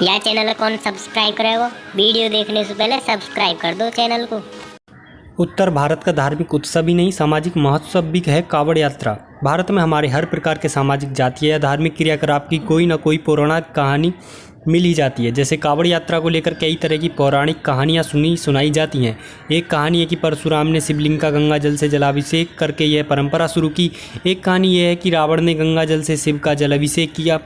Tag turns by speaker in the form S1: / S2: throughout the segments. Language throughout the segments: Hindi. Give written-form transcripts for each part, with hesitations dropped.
S1: या चैनल कौन सब्सक्राइब करेगा? वीडियो देखने से पहले सब्सक्राइब कर दो चैनल को।
S2: उत्तर भारत का धार्मिक उत्सव ही नहीं, सामाजिक महोत्सव भी है कावड़ यात्रा। भारत में हमारे हर प्रकार के सामाजिक, जातीय या धार्मिक क्रियाकलाप की कोई न कोई पौराणिक कहानी मिल ही जाती है। जैसे कावड़ यात्रा को लेकर कई तरह की पौराणिक कहानियाँ सुनाई जाती हैं। एक कहानी है कि परशुराम ने शिवलिंग का गंगा जल से जलाभिषेक करके यह परंपरा शुरू की। एक कहानी यह है कि रावण ने गंगा जल से शिव का जलाभिषेक किया।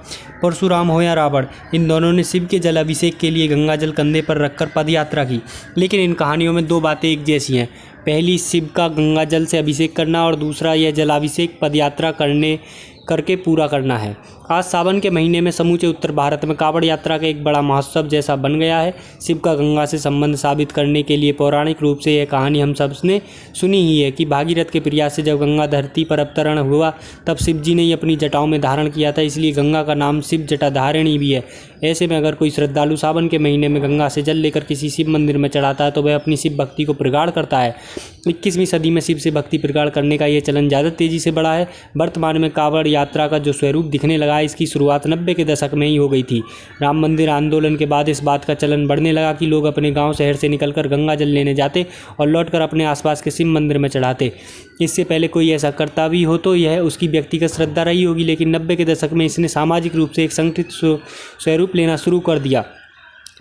S2: परशुराम हो या रावण, इन दोनों ने शिव के जलाभिषेक के लिए गंगा जल कंधे पर रखकर पद यात्रा की। लेकिन इन कहानियों में दो बातें एक जैसी हैं। पहली, शिव का गंगा जल से अभिषेक करना, और दूसरा, यह जलाभिषेक पदयात्रा करके पूरा करना है। आज सावन के महीने में समूचे उत्तर भारत में कावड़ यात्रा का एक बड़ा महोत्सव जैसा बन गया है। शिव का गंगा से संबंध साबित करने के लिए पौराणिक रूप से यह कहानी हम सबने सुनी ही है कि भागीरथ के प्रयास से जब गंगा धरती पर अवतरण हुआ तब शिव जी ने ही अपनी जटाओं में धारण किया था, इसलिए गंगा का नाम शिव जटाधारिणी भी है। ऐसे में अगर कोई श्रद्धालु सावन के महीने में गंगा से जल लेकर किसी शिव मंदिर में चढ़ाता है तो वह अपनी शिव भक्ति को प्रगाढ़ करता है। 21वीं सदी में शिव से भक्ति प्रगाढ़ करने का यह चलन ज़्यादा तेजी से बढ़ा है। वर्तमान में कावड़ यात्रा का जो स्वरूप दिखने लगा है, इसकी शुरुआत 90 के दशक में ही हो गई थी। राम मंदिर आंदोलन के बाद इस बात का चलन बढ़ने लगा कि लोग अपने गांव शहर से निकलकर गंगा जल लेने जाते और लौटकर अपने आसपास के शिव मंदिर में चढ़ाते। इससे पहले कोई ऐसा करता भी हो तो यह उसकी व्यक्तिगत श्रद्धा रही होगी, लेकिन 90 के दशक में इसने सामाजिक रूप से एक संगठित स्वरूप लेना शुरू कर दिया।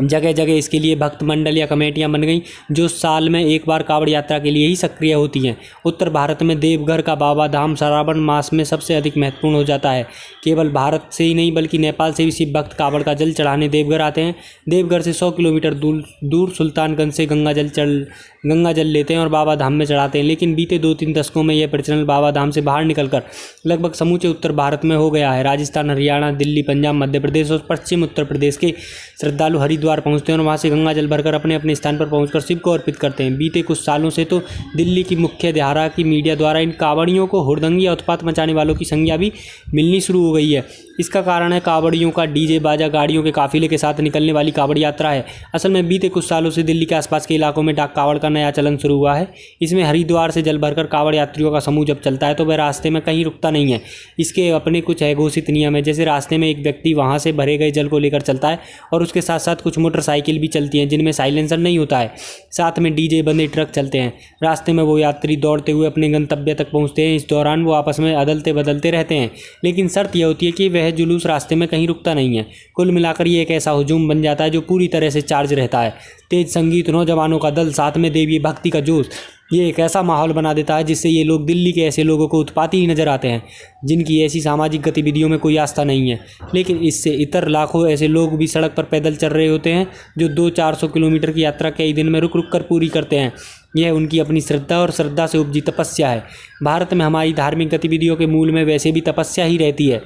S2: जगह जगह इसके लिए भक्त मंडल या कमेटियां बन गईं जो साल में एक बार कावड़ यात्रा के लिए ही सक्रिय होती हैं। उत्तर भारत में देवघर का बाबा धाम श्रावण मास में सबसे अधिक महत्वपूर्ण हो जाता है। केवल भारत से ही नहीं बल्कि नेपाल से भी शिव भक्त कावड़ का जल चढ़ाने देवघर आते हैं। देवघर से 100 किलोमीटर दूर सुल्तानगंज से गंगा जल लेते हैं और बाबा धाम में चढ़ाते हैं। लेकिन बीते 2-3 दशकों में यह प्रचलन बाबा धाम से बाहर निकलकर लगभग समूचे उत्तर भारत में हो गया है। राजस्थान, हरियाणा, दिल्ली, पंजाब, मध्य प्रदेश और पश्चिम उत्तर प्रदेश के श्रद्धालु हरिद्वार पहुंचते हैं और वहां से गंगा जल भरकर अपने अपने स्थान पर पहुंचकर शिव को अर्पित करते हैं। बीते कुछ सालों से तो दिल्ली की मुख्य धारा की मीडिया द्वारा इन कावड़ियों को हुड़दंगी या उत्पात मचाने वालों की संज्ञा भी मिलनी शुरू हो गई है। इसका कारण है कावड़ियों का डीजे बाजा गाड़ियों के काफिले के साथ निकलने वाली कावड़ यात्रा है। असल में बीते कुछ सालों से दिल्ली के आसपास के इलाकों में डाक कावड़ का नया चलन शुरू हुआ है। इसमें हरिद्वार से जल भरकर कावड़ यात्रियों का समूह जब चलता है तो वह रास्ते में कहीं रुकता नहीं है। इसके अपने कुछ घोषित नियम है। जैसे रास्ते में एक व्यक्ति वहां से भरे गए जल को लेकर चलता है और उसके साथ साथ कुछ मोटरसाइकिल भी चलती हैं जिनमें साइलेंसर नहीं होता है। साथ में डीजे बंदे ट्रक चलते हैं। रास्ते में वो यात्री दौड़ते हुए अपने गंतव्य तक पहुंचते हैं। इस दौरान वो आपस में अदलते बदलते रहते हैं, लेकिन शर्त यह होती है कि वह जुलूस रास्ते में कहीं रुकता नहीं है। कुल मिलाकर ये एक ऐसा हुजूम बन जाता है जो पूरी तरह से चार्ज रहता है। तेज संगीत, नौजवानों का दल, साथ में देवी भक्ति का जोश, ये एक ऐसा माहौल बना देता है जिससे ये लोग दिल्ली के ऐसे लोगों को उत्पाती ही नजर आते हैं जिनकी ऐसी सामाजिक गतिविधियों में कोई आस्था नहीं है। लेकिन इससे इतर लाखों ऐसे लोग भी सड़क पर पैदल चल रहे होते हैं जो 200-400 किलोमीटर की यात्रा कई दिन में रुक रुक कर पूरी करते हैं। यह उनकी अपनी श्रद्धा और श्रद्धा से उपजी तपस्या है। भारत में हमारी धार्मिक गतिविधियों के मूल में वैसे भी तपस्या ही रहती है।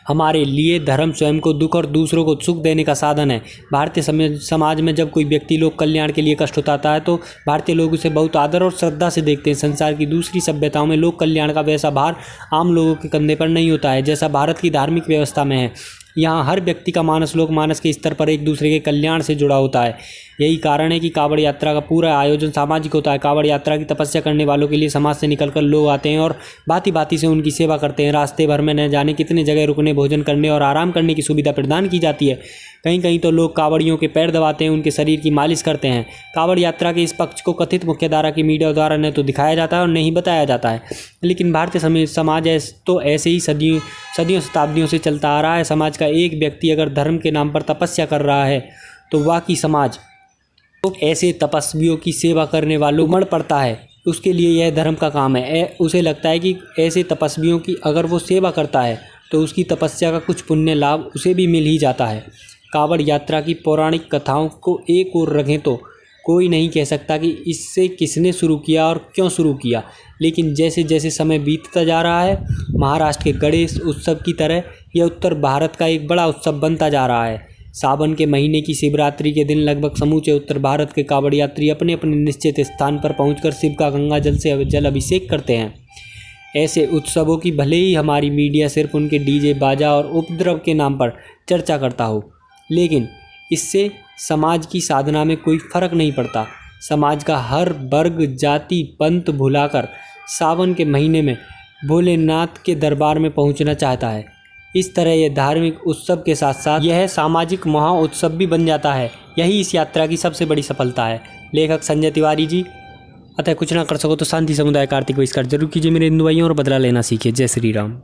S2: हमारे लिए धर्म स्वयं को दुख और दूसरों को सुख देने का साधन है। भारतीय समाज में जब कोई व्यक्ति लोक कल्याण के लिए कष्ट उठाता है तो भारतीय लोग उसे बहुत आदर और श्रद्धा से देखते हैं। संसार की दूसरी सभ्यताओं में लोक कल्याण का वैसा भार आम लोगों के कंधे पर नहीं होता है जैसा भारत की धार्मिक व्यवस्था में है। यहाँ हर व्यक्ति का मानस लोक मानस के स्तर पर एक दूसरे के कल्याण से जुड़ा होता है। यही कारण है कि कावड़ यात्रा का पूरा आयोजन सामाजिक होता है। कावड़ यात्रा की तपस्या करने वालों के लिए समाज से निकलकर लोग आते हैं और भांति भांति से उनकी सेवा करते हैं। रास्ते भर में न जाने कितने जगह रुकने, भोजन करने और आराम करने की सुविधा प्रदान की जाती है। कहीं कहीं तो लोग कावड़ियों के पैर दबाते हैं, उनके शरीर की मालिश करते हैं। कावड़ यात्रा के इस पक्ष को कथित मुख्यधारा की मीडिया द्वारा न तो दिखाया जाता है और न ही बताया जाता है। लेकिन भारतीय समाज तो ऐसे ही सदियों शताब्दियों से चलता आ रहा है। समाज का एक व्यक्ति अगर धर्म के नाम पर तपस्या कर रहा है तो बाकी समाज तो ऐसे तपस्वियों की सेवा करने वालों मर पड़ता है। उसके लिए यह धर्म का काम है। उसे लगता है कि ऐसे तपस्वियों की अगर वो सेवा करता है तो उसकी तपस्या का कुछ पुण्य लाभ उसे भी मिल ही जाता है। कावड़ यात्रा की पौराणिक कथाओं को एक ओर रखें तो कोई नहीं कह सकता कि इससे किसने शुरू किया और क्यों शुरू किया, लेकिन जैसे जैसे समय बीतता जा रहा है महाराष्ट्र के गणेश उत्सव की तरह यह उत्तर भारत का एक बड़ा उत्सव बनता जा रहा है। सावन के महीने की शिवरात्रि के दिन लगभग समूचे उत्तर भारत के कावड़ यात्री अपने अपने निश्चित स्थान पर पहुंचकर शिव का गंगा जल से जल अभिषेक करते हैं। ऐसे उत्सवों की भले ही हमारी मीडिया सिर्फ उनके डीजे बाजा और उपद्रव के नाम पर चर्चा करता हो, लेकिन इससे समाज की साधना में कोई फर्क नहीं पड़ता। समाज का हर वर्ग, जाति, पंथ भुलाकर सावन के महीने में भोलेनाथ के दरबार में पहुंचना चाहता है। इस तरह यह धार्मिक उत्सव के साथ साथ यह सामाजिक महा उत्सव भी बन जाता है। यही इस यात्रा की सबसे बड़ी सफलता है। लेखक संजय तिवारी जी। अतः कुछ ना कर सको तो शांति समुदाय कार्तिक बहिष्कार जरूर कीजिए मेरे हिंदू भाइयों और बदला लेना सीखिए। जय श्री राम।